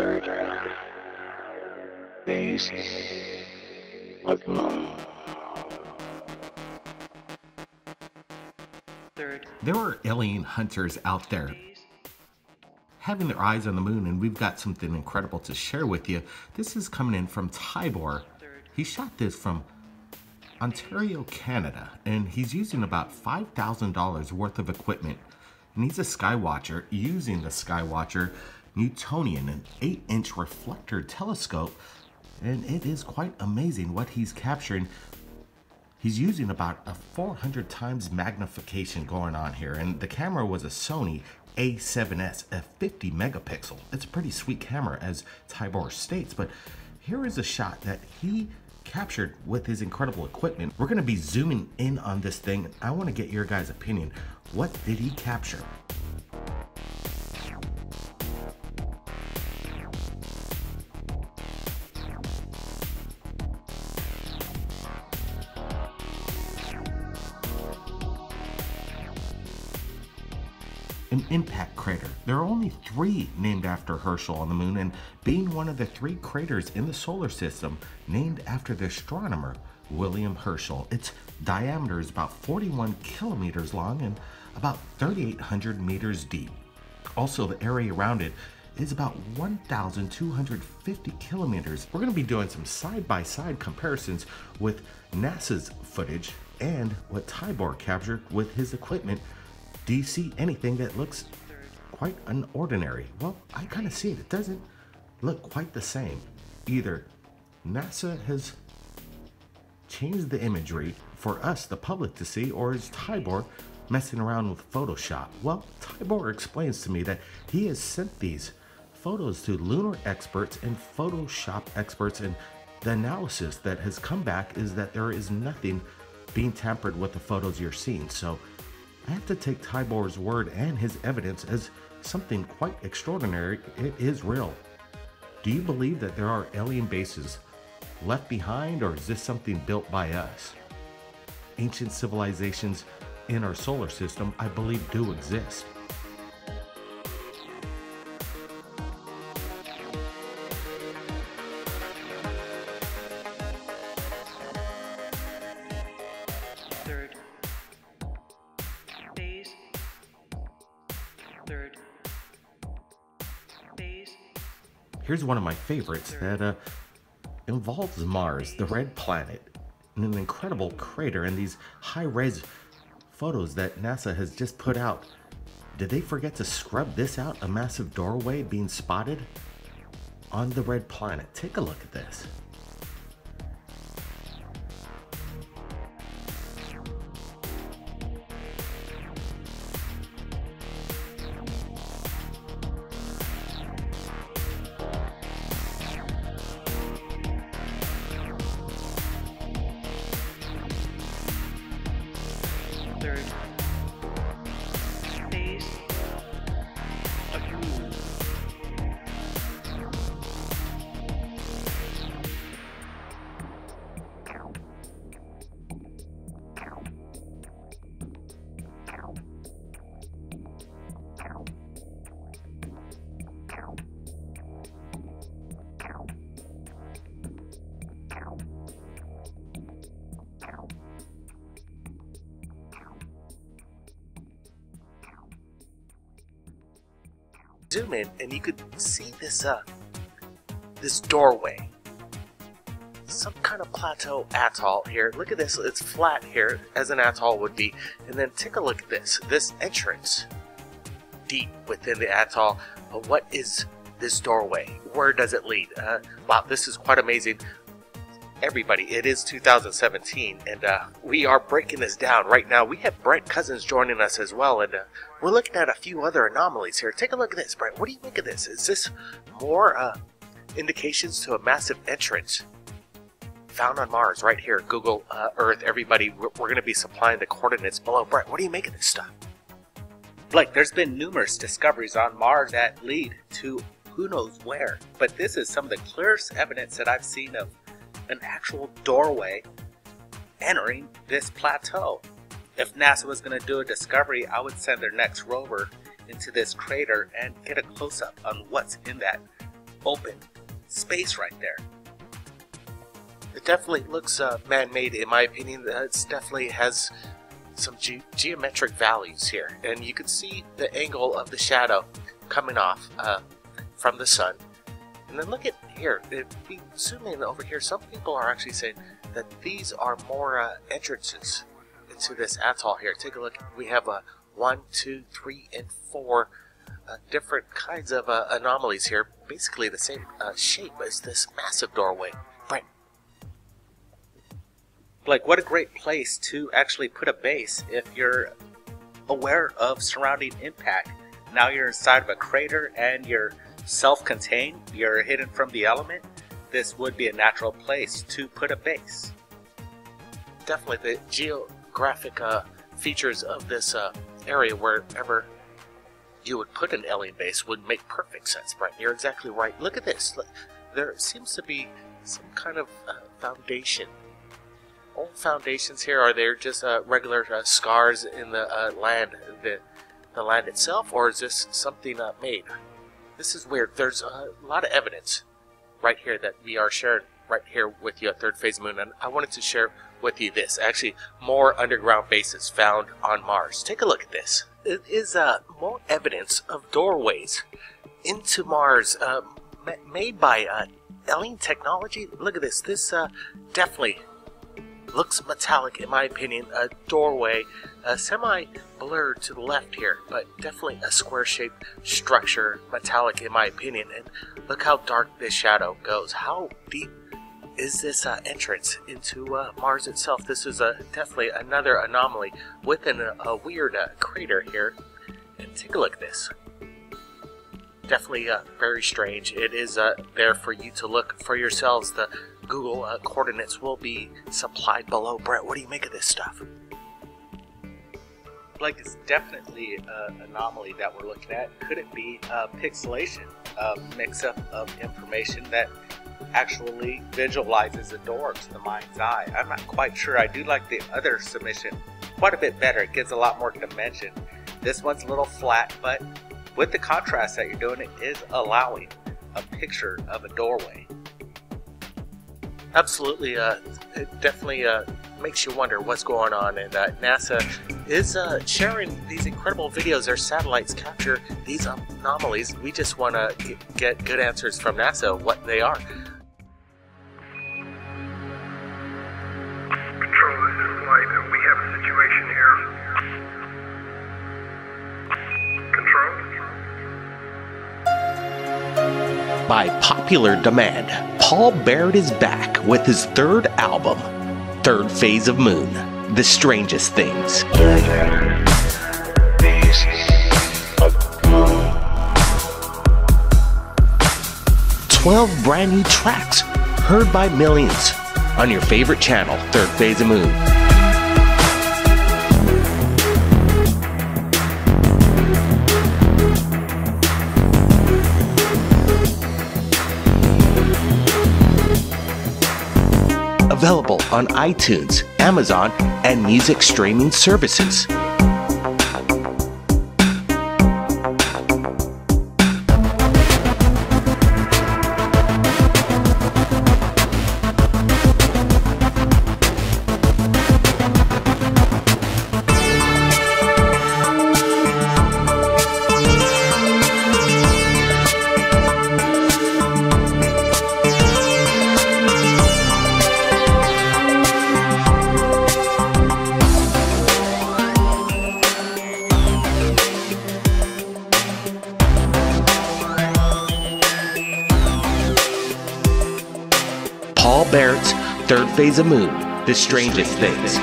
third phase of the moon. There are alien hunters out there having their eyes on the moon, and we've got something incredible to share with you. This is coming in from Tybor. He shot this from Ontario, Canada, and he's using about $5,000 worth of equipment. And he's a skywatcher using the Skywatcher Newtonian, an 8-inch reflector telescope, and it is quite amazing what he's capturing. He's using about a 400 times magnification going on here, and the camera was a Sony A7S, a 50 megapixel. It's a pretty sweet camera, as Tybor states, but here is a shot that he captured with his incredible equipment. We're going to be zooming in on this thing. I want to get your guys' opinion. What did he capture? An impact crater. There are only 3 named after Herschel on the moon, and being one of the 3 craters in the solar system named after the astronomer William Herschel. Its diameter is about 41 kilometers long and about 3,800 meters deep. Also, the area around it is about 1,250 kilometers. We're going to be doing some side-by-side comparisons with NASA's footage and what Tybor captured with his equipment. Do you see anything that looks quite unordinary? Well, I kind of see it. It doesn't look quite the same. Either NASA has changed the imagery for us, the public, to see, or is Tybor messing around with Photoshop? Well, Tybor explains to me that he has sent these photos to lunar experts and Photoshop experts, and the analysis that has come back is that there is nothing being tampered with the photos you're seeing. So I have to take Tybor's word and his evidence as something quite extraordinary. It is real. Do you believe that there are alien bases left behind, or is this something built by us? Ancient civilizations in our solar system, I believe, do exist. Here's one of my favorites that involves Mars, the red planet, and an incredible crater, and these high-res photos that NASA has just put out. Did they forget to scrub this out? A massive doorway being spotted on the red planet. Take a look at this. Zoom in and you could see this doorway, some kind of plateau atoll here. Look at this, it's flat here as an atoll would be, and then take a look at this entrance deep within the atoll. But what is this doorway? Where does it lead? Wow, this is quite amazing. Everybody, it is 2017, and we are breaking this down right now. We have Brent Cousins joining us as well, and we're looking at a few other anomalies here. Take a look at this, Brent. What do you think of this? Is this more indications to a massive entrance found on Mars right here? Google Earth, everybody. We're going to be supplying the coordinates below. Brent, what do you make of this stuff? Blake, there's been numerous discoveries on Mars that lead to who knows where, but this is some of the clearest evidence that I've seen of an actual doorway entering this plateau. If NASA was going to do a discovery, I would send their next rover into this crater and get a close-up on what's in that open space right there. It definitely looks man-made, in my opinion. It definitely has some geometric values here, and you can see the angle of the shadow coming off from the sun. And then look at here. If we zoom in over here, some people are actually saying that these are more entrances into this atoll here. Take a look. We have 1, 2, 3, and 4 different kinds of anomalies here. Basically the same shape as this massive doorway. Right. Like, what a great place to actually put a base if you're aware of surrounding impact. Now you're inside of a crater and you're self-contained, you're hidden from the element. This would be a natural place to put a base. Definitely the geographic features of this area, wherever you would put an alien base, would make perfect sense, Brent. You're exactly right. Look at this. Look, there seems to be some kind of foundation. Old foundations here. Are there just regular scars in the land, the land itself, or is this something made? This is weird. There's a lot of evidence right here that we are sharing right here with you at Third Phase Moon, and I wanted to share with you this. Actually, more underground bases found on Mars. Take a look at this. It is more evidence of doorways into Mars made by alien technology. Look at this. This definitely looks metallic, in my opinion. A doorway, semi-blurred to the left here, but definitely a square-shaped structure, metallic in my opinion. And look how dark this shadow goes. How deep is this entrance into Mars itself? This is definitely another anomaly within a weird crater here. And take a look at this. Definitely very strange. It is there for you to look for yourselves. The Google coordinates will be supplied below. Brett, what do you make of this stuff? Like, it's definitely an anomaly that we're looking at. Could it be pixelation, a mix-up of information that actually visualizes a door to the mind's eye? I'm not quite sure. I do like the other submission quite a bit better. It gives a lot more dimension. This one's a little flat, but with the contrast that you're doing, it is allowing a picture of a doorway. Absolutely. It definitely makes you wonder what's going on, and NASA is sharing these incredible videos. Their satellites capture these anomalies. We just want to get good answers from NASA what they are. Control, this is Flight. We have a situation here. Control? By popular demand, Paul Barrett is back with his third album, Third Phase of Moon, The Strangest Things. 12 brand new tracks, heard by millions, on your favorite channel, Third Phase of Moon. Available on iTunes, Amazon, and music streaming services. Paul Barrett's Third Phase of Moon, The Strangest Things.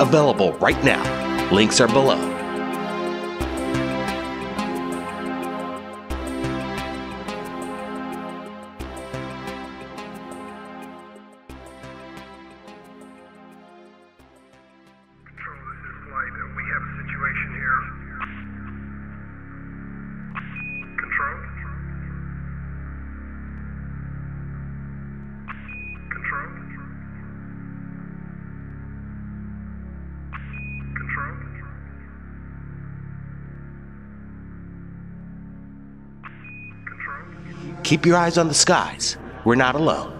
Available right now. Links are below. Control, this is Flight. We have a situation here. Control? Control? Control? keep your eyes on the skies. We're not alone.